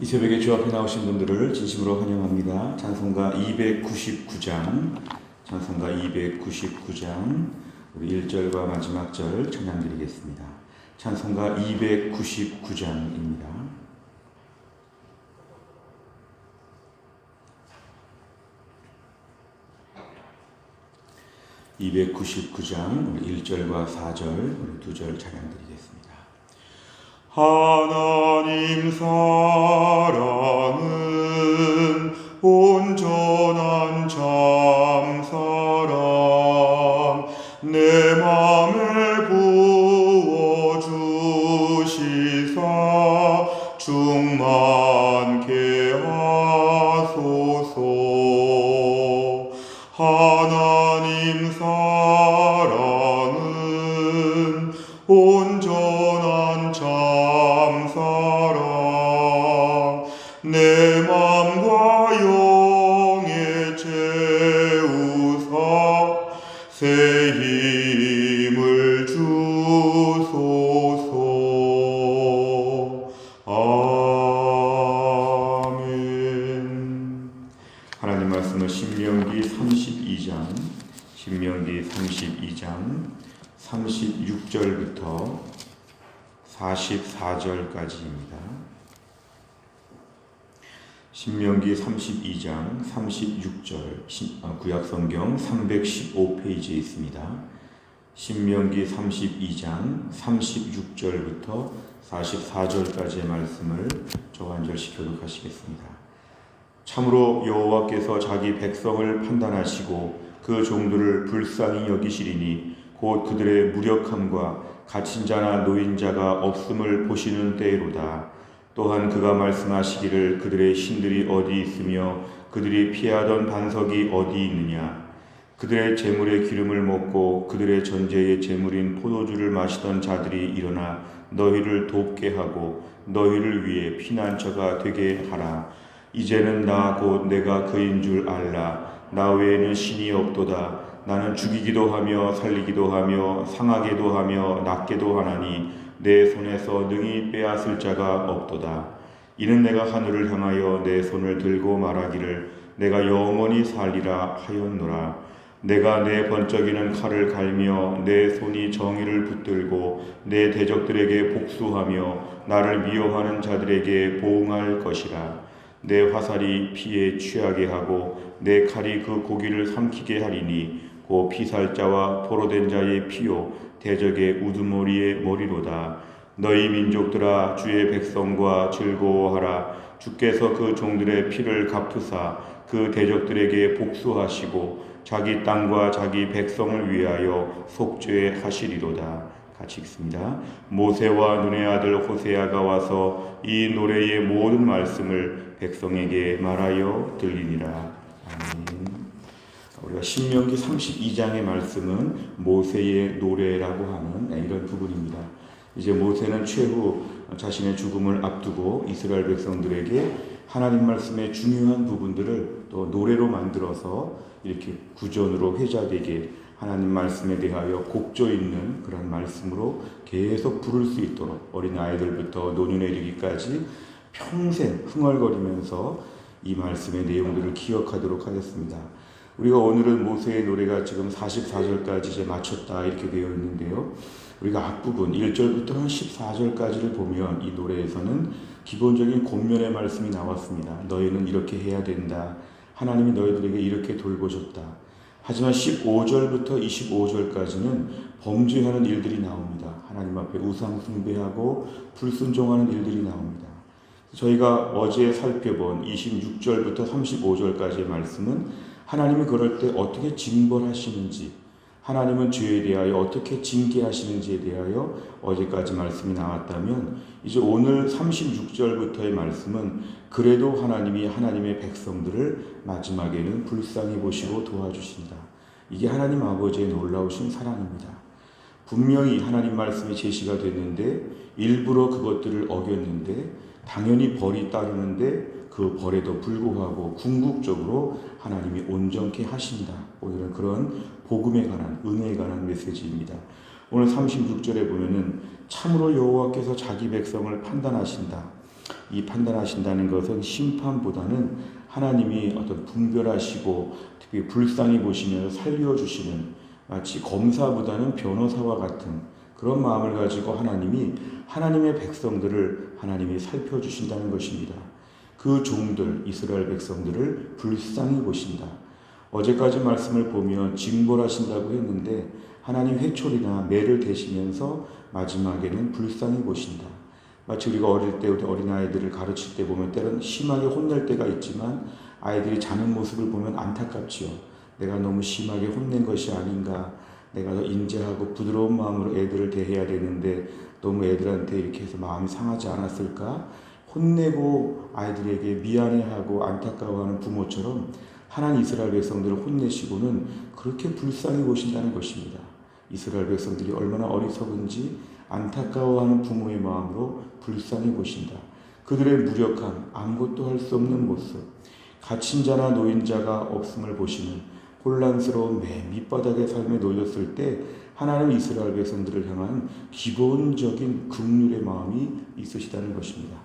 이 새벽에 주 앞에 나오신 분들을 진심으로 환영합니다. 찬송가 299장, 우리 1절과 마지막 절 찬양 드리겠습니다. 찬송가 299장입니다. 299장, 우리 1절과 4절, 우리 2절 찬양 드리겠습니다. 하나님 사랑은 온전한 참사랑 내 맘에 부어주시사 충만케 하소서. 하나님 사랑은 온전한 참사랑 내 맘과 영에 채우사 새 힘을 주소서. 아멘. 하나님 말씀은 신명기 32장 36절부터 44절까지입니다. 신명기 32장 36절, 구약성경 315페이지에 있습니다. 신명기 32장 36절부터 44절까지의 말씀을 저와 한 절씩 교독하시겠습니다. 참으로 여호와께서 자기 백성을 판단하시고 그 종들을 불쌍히 여기시리니 곧 그들의 무력함과 갇힌 자나 노인자가 없음을 보시는 때로다. 또한 그가 말씀하시기를 그들의 신들이 어디 있으며 그들이 피하던 반석이 어디 있느냐. 그들의 재물의 기름을 먹고 그들의 전제의 재물인 포도주를 마시던 자들이 일어나 너희를 돕게 하고 너희를 위해 피난처가 되게 하라. 이제는 나 곧 내가 그인 줄 알라. 나 외에는 신이 없도다. 나는 죽이기도 하며 살리기도 하며 상하게도 하며 낫게도 하나니 내 손에서 능히 빼앗을 자가 없도다. 이는 내가 하늘을 향하여 내 손을 들고 말하기를 내가 영원히 살리라 하였노라. 내가 내 번쩍이는 칼을 갈며 내 손이 정의를 붙들고 내 대적들에게 복수하며 나를 미워하는 자들에게 보응할 것이라. 내 화살이 피에 취하게 하고 내 칼이 그 고기를 삼키게 하리니 곧 피살자와 포로된 자의 피요 대적의 우두머리의 머리로다. 너희 민족들아 주의 백성과 즐거워하라. 주께서 그 종들의 피를 갚으사 그 대적들에게 복수하시고 자기 땅과 자기 백성을 위하여 속죄하시리로다. 같이 읽습니다. 모세와 눈의 아들 호세아가 와서 이 노래의 모든 말씀을 백성에게 말하여 들리니라. 아멘. 우리가 신명기 32장의 말씀은 모세의 노래라고 하는 이런 부분입니다. 이제 모세는 최후 자신의 죽음을 앞두고 이스라엘 백성들에게 하나님 말씀의 중요한 부분들을 또 노래로 만들어서 이렇게 구전으로 회자되게 하나님 말씀에 대하여 곡조 있는 그런 말씀으로 계속 부를 수 있도록 어린 아이들부터 노년에 이르기까지 평생 흥얼거리면서 이 말씀의 내용들을 기억하도록 하겠습니다. 우리가 오늘은 모세의 노래가 지금 44절까지 이제 마쳤다 이렇게 되어 있는데요. 우리가 앞부분 1절부터 한 14절까지를 보면 이 노래에서는 기본적인 권면의 말씀이 나왔습니다. 너희는 이렇게 해야 된다. 하나님이 너희들에게 이렇게 돌보셨다. 하지만 15절부터 25절까지는 범죄하는 일들이 나옵니다. 하나님 앞에 우상 숭배하고 불순종하는 일들이 나옵니다. 저희가 어제 살펴본 26절부터 35절까지의 말씀은 하나님이 그럴 때 어떻게 징벌하시는지, 하나님은 죄에 대하여 어떻게 징계하시는지에 대하여 어제까지 말씀이 나왔다면, 이제 오늘 36절부터의 말씀은 그래도 하나님이 하나님의 백성들을 마지막에는 불쌍히 보시고 도와주신다. 이게 하나님 아버지의 놀라우신 사랑입니다. 분명히 하나님 말씀이 제시가 됐는데 일부러 그것들을 어겼는데 당연히 벌이 따르는데 그 벌에도 불구하고 궁극적으로 하나님이 온전케 하신다. 오늘은 그런 복음에 관한, 은혜에 관한 메시지입니다. 오늘 36절에 보면은 참으로 여호와께서 자기 백성을 판단하신다. 이 판단하신다는 것은 심판보다는 하나님이 어떤 분별하시고 특히 불쌍히 보시면서 살려주시는, 마치 검사보다는 변호사와 같은 그런 마음을 가지고 하나님이 하나님의 백성들을 하나님이 살펴주신다는 것입니다. 그 종들, 이스라엘 백성들을 불쌍히 보신다. 어제까지 말씀을 보면 징벌하신다고 했는데 하나님 회초리나 매를 대시면서 마지막에는 불쌍히 보신다. 마치 우리가 어릴 때 우리 어린아이들을 가르칠 때 보면 때로는 심하게 혼낼 때가 있지만 아이들이 자는 모습을 보면 안타깝지요. 내가 너무 심하게 혼낸 것이 아닌가. 내가 더 인자하고 부드러운 마음으로 애들을 대해야 되는데 너무 애들한테 이렇게 해서 마음이 상하지 않았을까? 혼내고 아이들에게 미안해하고 안타까워하는 부모처럼 하나님 이스라엘 백성들을 혼내시고는 그렇게 불쌍히 보신다는 것입니다. 이스라엘 백성들이 얼마나 어리석은지 안타까워하는 부모의 마음으로 불쌍히 보신다. 그들의 무력함, 아무것도 할 수 없는 모습, 갇힌 자나 노인자가 없음을 보시는 혼란스러운 맨 밑바닥의 삶에 놓였을 때 하나님 이스라엘 백성들을 향한 기본적인 긍휼의 마음이 있으시다는 것입니다.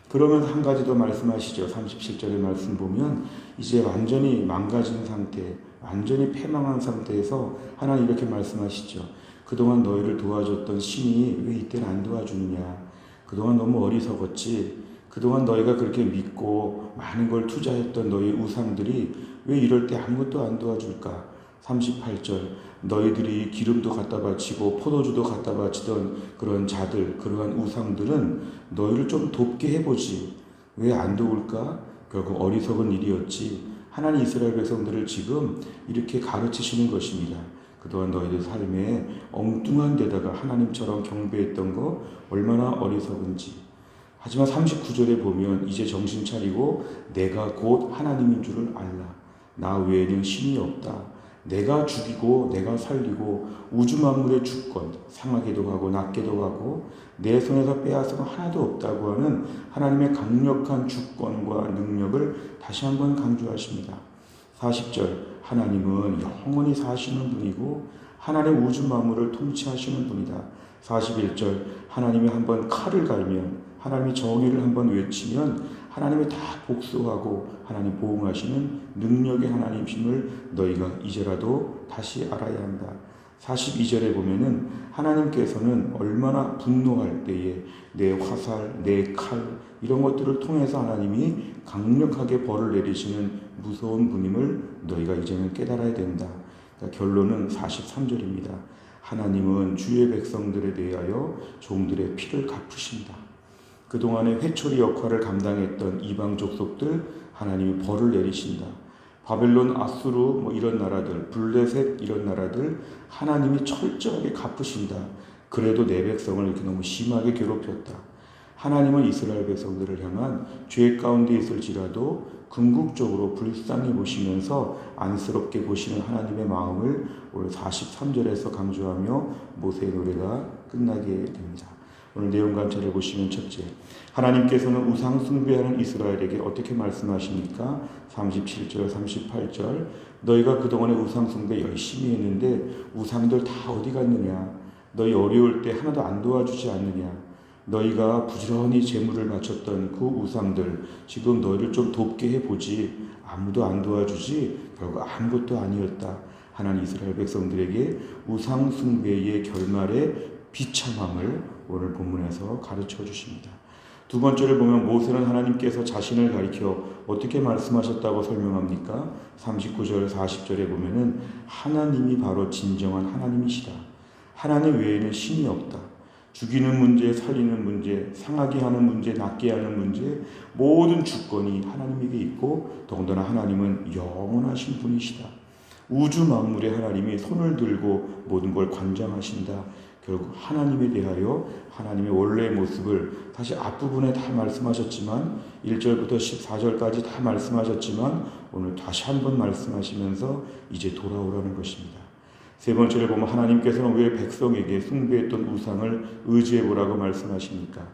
그러면서 한 가지 더 말씀하시죠. 37절의 말씀 보면 이제 완전히 망가진 상태, 완전히 패망한 상태에서 하나님 이렇게 말씀하시죠. 그동안 너희를 도와줬던 신이 왜 이때는 안 도와주느냐. 그동안 너무 어리석었지. 그동안 너희가 그렇게 믿고 많은 걸 투자했던 너희 우상들이 왜 이럴 때 아무것도 안 도와줄까. 38절 너희들이 기름도 갖다 바치고 포도주도 갖다 바치던 그런 자들, 그러한 우상들은 너희를 좀 돕게 해보지. 왜 안 도울까? 결국 어리석은 일이었지. 하나님 이스라엘 백성들을 지금 이렇게 가르치시는 것입니다. 그동안 너희들 삶에 엉뚱한 데다가 하나님처럼 경배했던 거 얼마나 어리석은지. 하지만 39절에 보면 이제 정신 차리고 내가 곧 하나님인 줄을 알라. 나 외에는 신이 없다. 내가 죽이고 내가 살리고 우주 만물의 주권, 상하게도 하고 낮게도 하고 내 손에서 빼앗은 하나도 없다고 하는 하나님의 강력한 주권과 능력을 다시 한번 강조하십니다. 40절 하나님은 영원히 사시는 분이고 하나님 우주 만물을 통치하시는 분이다. 41절 하나님이 한번 칼을 갈면, 하나님이 정의를 한번 외치면 하나님이 다 복수하고 하나님 보응하시는 능력의 하나님심을 너희가 이제라도 다시 알아야 한다. 42절에 보면은 하나님께서는 얼마나 분노할 때에 내 화살, 내 칼 이런 것들을 통해서 하나님이 강력하게 벌을 내리시는 무서운 분임을 너희가 이제는 깨달아야 된다. 그러니까 결론은 43절입니다. 하나님은 주의 백성들에 대하여 종들의 피를 갚으신다. 그동안의 회초리 역할을 감당했던 이방 족속들 하나님이 벌을 내리신다. 바벨론, 아수르 이런 나라들, 블레셋 이런 나라들 하나님이 철저하게 갚으신다. 그래도 내 백성을 이렇게 너무 심하게 괴롭혔다. 하나님은 이스라엘 백성들을 향한 죄 가운데 있을지라도 궁극적으로 불쌍히 보시면서 안쓰럽게 보시는 하나님의 마음을 오늘 43절에서 강조하며 모세의 노래가 끝나게 됩니다. 오늘 내용 관찰을 보시면 첫째, 하나님께서는 우상 숭배하는 이스라엘에게 어떻게 말씀하십니까? 37절, 38절 너희가 그동안에 우상 숭배 열심히 했는데 우상들 다 어디 갔느냐? 너희 어려울 때 하나도 안 도와주지 않느냐? 너희가 부지런히 제물을 바쳤던 그 우상들 지금 너희를 좀 돕게 해보지. 아무도 안 도와주지. 결국 아무것도 아니었다. 하나님 이스라엘 백성들에게 우상 숭배의 결말의 비참함을 오늘 본문에서 가르쳐 주십니다. 두 번째를 보면 모세는 하나님께서 자신을 가리켜 어떻게 말씀하셨다고 설명합니까? 39절 40절에 보면은 하나님이 바로 진정한 하나님이시다. 하나님 외에는 신이 없다. 죽이는 문제, 살리는 문제, 상하게 하는 문제, 낫게 하는 문제 모든 주권이 하나님에게 있고 더군다나 하나님은 영원하신 분이시다. 우주 만물의 하나님이 손을 들고 모든 걸 관장하신다. 결국 하나님에 대하여 하나님의 원래의 모습을 다시 앞부분에 다 말씀하셨지만 1절부터 14절까지 다 말씀하셨지만 오늘 다시 한번 말씀하시면서 이제 돌아오라는 것입니다. 세 번째를 보면 하나님께서는 왜 백성에게 숭배했던 우상을 의지해보라고 말씀하십니까?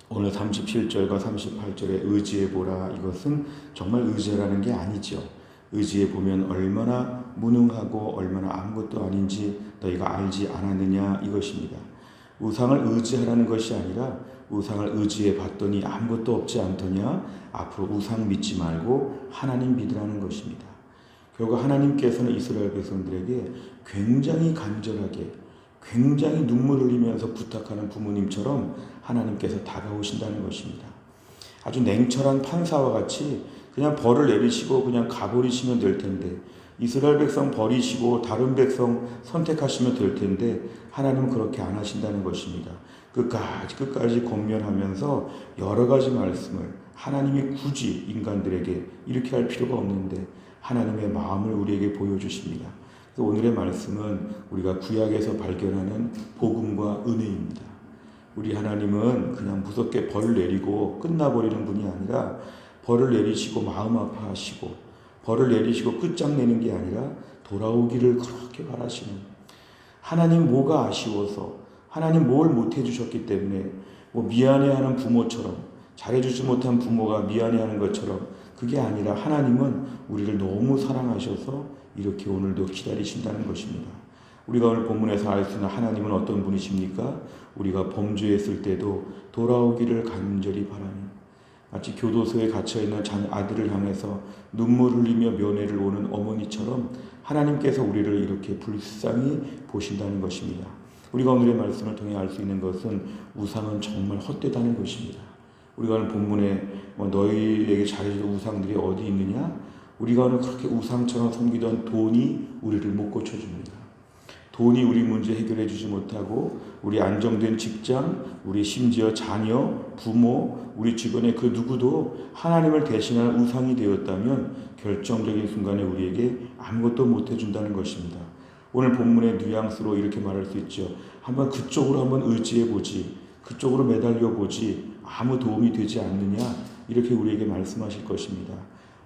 오늘 37절과 38절에 의지해보라, 이것은 정말 의지라는 게 아니죠. 의지해보면 얼마나 무능하고 얼마나 아무것도 아닌지 너희가 알지 않았느냐 이것입니다. 우상을 의지하라는 것이 아니라 우상을 의지해 봤더니 아무것도 없지 않더냐? 앞으로 우상 믿지 말고 하나님 믿으라는 것입니다. 결국 하나님께서는 이스라엘 백성들에게 굉장히 간절하게, 굉장히 눈물 흘리면서 부탁하는 부모님처럼 하나님께서 다가오신다는 것입니다. 아주 냉철한 판사와 같이 그냥 벌을 내리시고 그냥 가버리시면 될 텐데, 이스라엘 백성 버리시고 다른 백성 선택하시면 될 텐데 하나님은 그렇게 안 하신다는 것입니다. 끝까지 권면하면서 여러 가지 말씀을 하나님이 굳이 인간들에게 이렇게 할 필요가 없는데 하나님의 마음을 우리에게 보여주십니다. 그래서 오늘의 말씀은 우리가 구약에서 발견하는 복음과 은혜입니다. 우리 하나님은 그냥 무섭게 벌을 내리고 끝나버리는 분이 아니라 벌을 내리시고 마음 아파하시고 벌을 내리시고 끝장내는 게 아니라 돌아오기를 그렇게 바라시는, 하나님 뭐가 아쉬워서, 하나님 뭘 못해주셨기 때문에 미안해하는 부모처럼, 잘해주지 못한 부모가 미안해하는 것처럼 그게 아니라 하나님은 우리를 너무 사랑하셔서 이렇게 오늘도 기다리신다는 것입니다. 우리가 오늘 본문에서 알 수 있는 하나님은 어떤 분이십니까? 우리가 범죄했을 때도 돌아오기를 간절히 바라는, 마치 교도소에 갇혀있는 아들을 향해서 눈물 흘리며 면회를 오는 어머니처럼 하나님께서 우리를 이렇게 불쌍히 보신다는 것입니다. 우리가 오늘의 말씀을 통해 알 수 있는 것은 우상은 정말 헛되다는 것입니다. 우리가 오늘 본문에 너희에게 잘해준 우상들이 어디 있느냐? 우리가 오늘 그렇게 우상처럼 섬기던 돈이 우리를 못 고쳐줍니다. 돈이 우리 문제 해결해 주지 못하고 우리 안정된 직장, 우리 심지어 자녀, 부모, 우리 주변의 그 누구도 하나님을 대신하는 우상이 되었다면 결정적인 순간에 우리에게 아무것도 못 해준다는 것입니다. 오늘 본문의 뉘앙스로 이렇게 말할 수 있죠. 한번 그쪽으로 한번 의지해 보지, 그쪽으로 매달려 보지, 아무 도움이 되지 않느냐, 이렇게 우리에게 말씀하실 것입니다.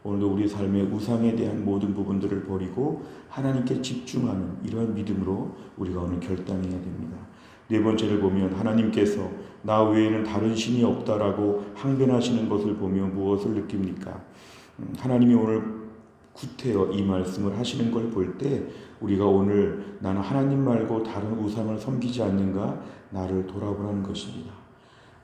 오늘도 우리 삶의 우상에 대한 모든 부분들을 버리고 하나님께 집중하는 이러한 믿음으로 우리가 오늘 결단해야 됩니다. 네 번째를 보면 하나님께서 나 외에는 다른 신이 없다라고 항변하시는 것을 보면 무엇을 느낍니까? 하나님이 오늘 구태여 이 말씀을 하시는 걸 볼 때 우리가 오늘 나는 하나님 말고 다른 우상을 섬기지 않는가 나를 돌아보라는 것입니다.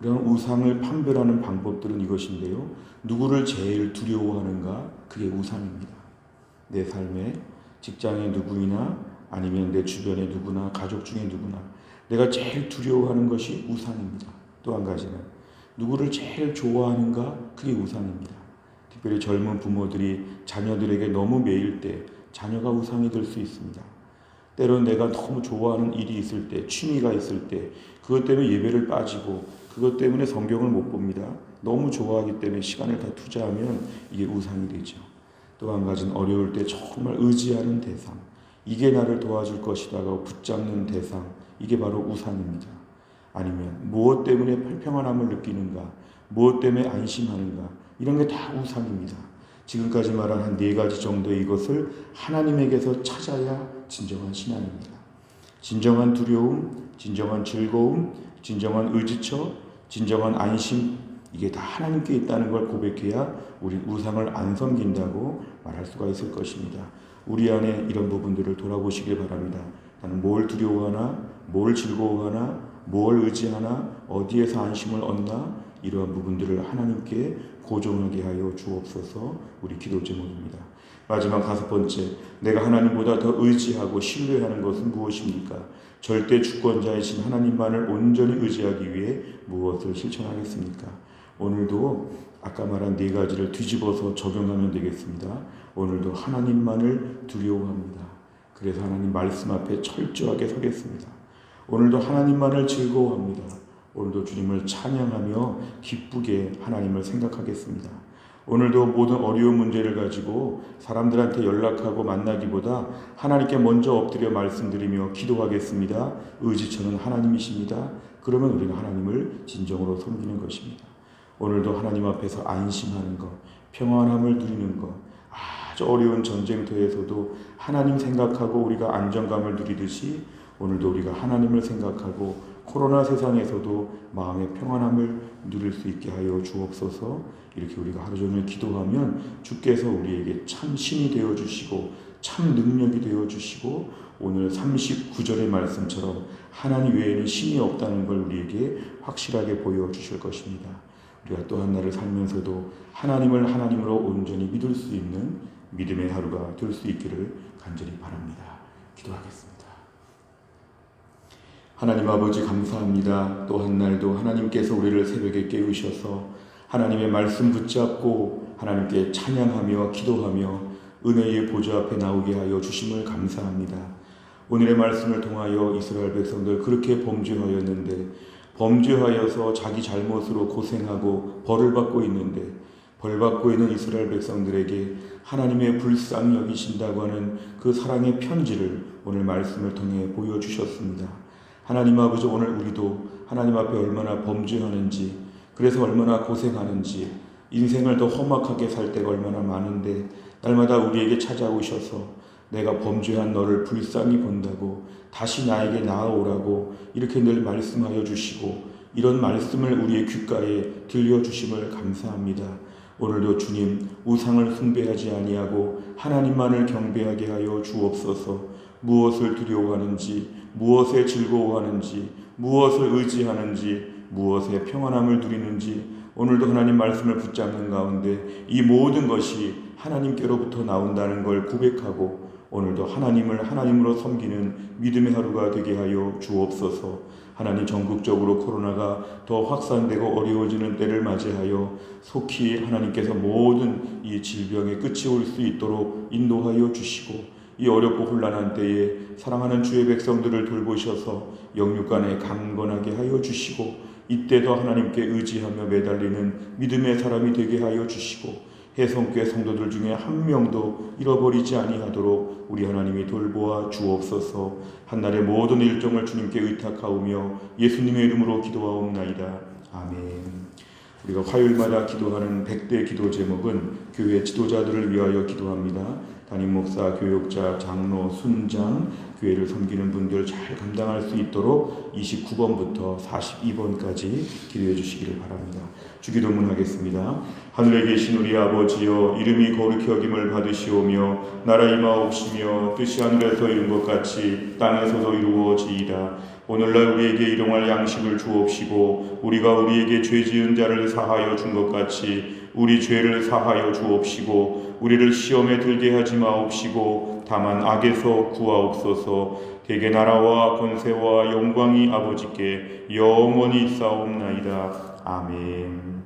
이런 우상을 판별하는 방법들은 이것인데요. 누구를 제일 두려워하는가? 그게 우상입니다. 내 삶에 직장의 누구이나 아니면 내 주변의 누구나 가족 중에 누구나 내가 제일 두려워하는 것이 우상입니다. 또 한 가지는 누구를 제일 좋아하는가? 그게 우상입니다. 특별히 젊은 부모들이 자녀들에게 너무 매일 때 자녀가 우상이 될 수 있습니다. 때로는 내가 너무 좋아하는 일이 있을 때, 취미가 있을 때 그것 때문에 예배를 빠지고 그것 때문에 성경을 못 봅니다. 너무 좋아하기 때문에 시간을 다 투자하면 이게 우상이 되죠. 또 한 가지는 어려울 때 정말 의지하는 대상, 이게 나를 도와줄 것이라고 붙잡는 대상, 이게 바로 우상입니다. 아니면 무엇 때문에 평안함을 느끼는가, 무엇 때문에 안심하는가, 이런 게 다 우상입니다. 지금까지 말한 한 4가지 정도의 이것을 하나님에게서 찾아야 진정한 신앙입니다. 진정한 두려움, 진정한 즐거움, 진정한 의지처, 진정한 안심, 이게 다 하나님께 있다는 걸 고백해야 우리 우상을 안 섬긴다고 말할 수가 있을 것입니다. 우리 안에 이런 부분들을 돌아보시길 바랍니다. 나는 뭘 두려워하나, 뭘 즐거워하나, 뭘 의지하나, 어디에서 안심을 얻나, 이러한 부분들을 하나님께 고정하게 하여 주옵소서. 우리 기도 제목입니다. 마지막 5번째, 내가 하나님보다 더 의지하고 신뢰하는 것은 무엇입니까? 절대 주권자이신 하나님만을 온전히 의지하기 위해 무엇을 실천하겠습니까? 오늘도 아까 말한 4가지를 뒤집어서 적용하면 되겠습니다. 오늘도 하나님만을 두려워합니다. 그래서 하나님 말씀 앞에 철저하게 서겠습니다. 오늘도 하나님만을 즐거워합니다. 오늘도 주님을 찬양하며 기쁘게 하나님을 생각하겠습니다. 오늘도 모든 어려운 문제를 가지고 사람들한테 연락하고 만나기보다 하나님께 먼저 엎드려 말씀드리며 기도하겠습니다. 의지처는 하나님이십니다. 그러면 우리는 하나님을 진정으로 섬기는 것입니다. 오늘도 하나님 앞에서 안심하는 것, 평안함을 누리는 것, 아주 어려운 전쟁터에서도 하나님 생각하고 우리가 안정감을 누리듯이 오늘도 우리가 하나님을 생각하고 코로나 세상에서도 마음의 평안함을 누릴 수 있게 하여 주옵소서. 이렇게 우리가 하루 종일 기도하면 주께서 우리에게 참 신이 되어주시고 참 능력이 되어 주시고 오늘 39절의 말씀처럼 하나님 외에는 신이 없다는 걸 우리에게 확실하게 보여주실 것입니다. 우리가 또 한 날을 살면서도 하나님을 하나님으로 온전히 믿을 수 있는 믿음의 하루가 될 수 있기를 간절히 바랍니다. 기도하겠습니다. 하나님 아버지 감사합니다. 또 한 날도 하나님께서 우리를 새벽에 깨우셔서 하나님의 말씀 붙잡고 하나님께 찬양하며 기도하며 은혜의 보좌 앞에 나오게 하여 주심을 감사합니다. 오늘의 말씀을 통하여 이스라엘 백성들 그렇게 범죄하였는데 범죄하여서 자기 잘못으로 고생하고 벌을 받고 있는데 벌 받고 있는 이스라엘 백성들에게 하나님의 불쌍히 여기신다고 하는 그 사랑의 편지를 오늘 말씀을 통해 보여주셨습니다. 하나님 아버지, 오늘 우리도 하나님 앞에 얼마나 범죄하는지, 그래서 얼마나 고생하는지, 인생을 더 험악하게 살 때가 얼마나 많은데 날마다 우리에게 찾아오셔서 내가 범죄한 너를 불쌍히 본다고 다시 나에게 나아오라고 이렇게 늘 말씀하여 주시고 이런 말씀을 우리의 귓가에 들려주심을 감사합니다. 오늘도 주님, 우상을 숭배하지 아니하고 하나님만을 경배하게 하여 주옵소서. 무엇을 두려워하는지, 무엇에 즐거워하는지, 무엇을 의지하는지, 무엇에 평안함을 누리는지 오늘도 하나님 말씀을 붙잡는 가운데 이 모든 것이 하나님께로부터 나온다는 걸 고백하고 오늘도 하나님을 하나님으로 섬기는 믿음의 하루가 되게 하여 주옵소서. 하나님, 전국적으로 코로나가 더 확산되고 어려워지는 때를 맞이하여 속히 하나님께서 모든 이 질병의 끝이 올 수 있도록 인도하여 주시고 이 어렵고 혼란한 때에 사랑하는 주의 백성들을 돌보셔서 영육간에 강건하게 하여 주시고 이때도 하나님께 의지하며 매달리는 믿음의 사람이 되게 하여 주시고 해성교회 성도들 중에 한 명도 잃어버리지 아니하도록 우리 하나님이 돌보아 주옵소서. 한날의 모든 일정을 주님께 의탁하오며 예수님의 이름으로 기도하옵나이다. 아멘. 우리가 화요일마다 기도하는 100대 기도 제목은 교회 지도자들을 위하여 기도합니다. 담임 목사, 교육자, 장로, 순장, 교회를 섬기는 분들 잘 감당할 수 있도록 29번부터 42번까지 기도해 주시기를 바랍니다. 주기도문 하겠습니다. 하늘에 계신 우리 아버지여, 이름이 거룩히 여김을 받으시오며 나라 임하옵시며 뜻이 하늘에서 이룬 것 같이 땅에서도 이루어지이다. 오늘날 우리에게 일용할 양식을 주옵시고 우리가 우리에게 죄 지은 자를 사하여 준 것 같이 우리 죄를 사하여 주옵시고 우리를 시험에 들게 하지 마옵시고 다만 악에서 구하옵소서. 대개 나라와 권세와 영광이 아버지께 영원히 있사옵나이다. 아멘.